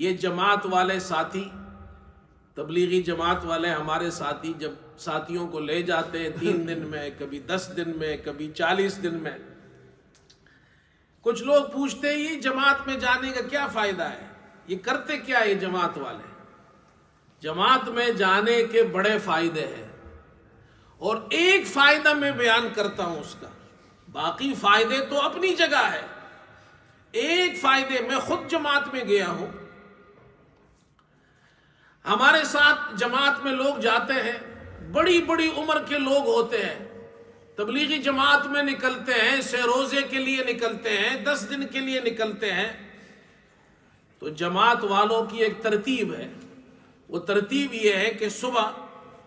یہ جماعت والے ساتھی، تبلیغی جماعت والے ہمارے ساتھی جب ساتھیوں کو لے جاتے ہیں 3 دن میں، کبھی 10 دن میں، کبھی 40 دن میں، کچھ لوگ پوچھتے ہیں یہ جماعت میں جانے کا کیا فائدہ ہے، یہ کرتے کیا یہ جماعت والے؟ جماعت میں جانے کے بڑے فائدے ہیں، اور ایک فائدہ میں بیان کرتا ہوں اس کا، باقی فائدے تو اپنی جگہ ہے۔ ایک فائدے، میں خود جماعت میں گیا ہوں، ہمارے ساتھ جماعت میں لوگ جاتے ہیں، بڑی بڑی عمر کے لوگ ہوتے ہیں، تبلیغی جماعت میں نکلتے ہیں، 6 روزے کے لیے نکلتے ہیں، 10 دن کے لیے نکلتے ہیں۔ تو جماعت والوں کی ایک ترتیب ہے، وہ ترتیب یہ ہے کہ صبح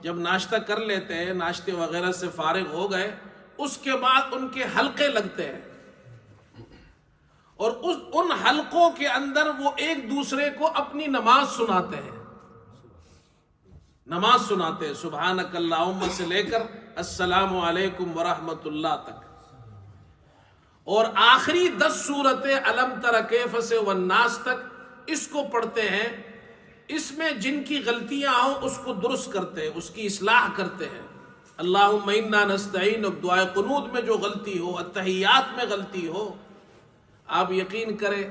جب ناشتہ کر لیتے ہیں، ناشتے وغیرہ سے فارغ ہو گئے، اس کے بعد ان کے حلقے لگتے ہیں، اور ان حلقوں کے اندر وہ ایک دوسرے کو اپنی نماز سناتے ہیں، نماز سناتے ہیں، سبحانک اللہم سے لے کر السلام علیکم ورحمۃ اللہ تک، اور آخری 10 سورتیں الم تر کیف سے والناس تک اس کو پڑھتے ہیں۔ اس میں جن کی غلطیاں ہوں اس کو درست کرتے ہیں، اس کی اصلاح کرتے ہیں۔ اللہم انا نستعین، دعائے قنوت میں جو غلطی ہو، اتحیات میں غلطی ہو، آپ یقین کریں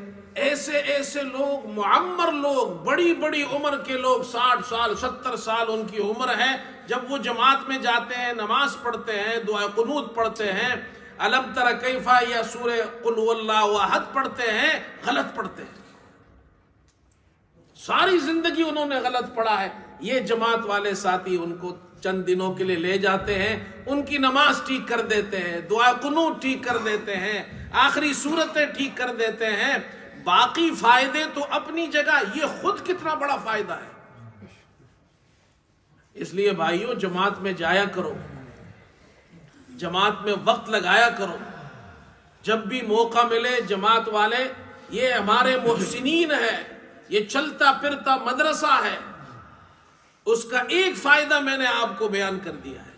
ایسے ایسے لوگ، معمر لوگ، بڑی بڑی عمر کے لوگ، 60 سال 70 سال ان کی عمر ہے، جب وہ جماعت میں جاتے ہیں، نماز پڑھتے ہیں، دعائے قنوت پڑھتے ہیں، الم تر کیف یا سورہ قل هو اللہ احد پڑھتے ہیں، غلط پڑھتے ہیں، ساری زندگی انہوں نے غلط پڑھا ہے۔ یہ جماعت والے ساتھی ان کو چند دنوں کے لیے لے جاتے ہیں، ان کی نماز ٹھیک کر دیتے ہیں، دعا قنوت ٹھیک کر دیتے ہیں، آخری صورتیں ٹھیک کر دیتے ہیں، باقی فائدے تو اپنی جگہ۔ یہ خود کتنا بڑا فائدہ ہے۔ اس لیے بھائیو جماعت میں جایا کرو، جماعت میں وقت لگایا کرو، جب بھی موقع ملے۔ جماعت والے یہ ہمارے محسنین ہے، یہ چلتا پھرتا مدرسہ ہے، اس کا ایک فائدہ میں نے آپ کو بیان کر دیا ہے۔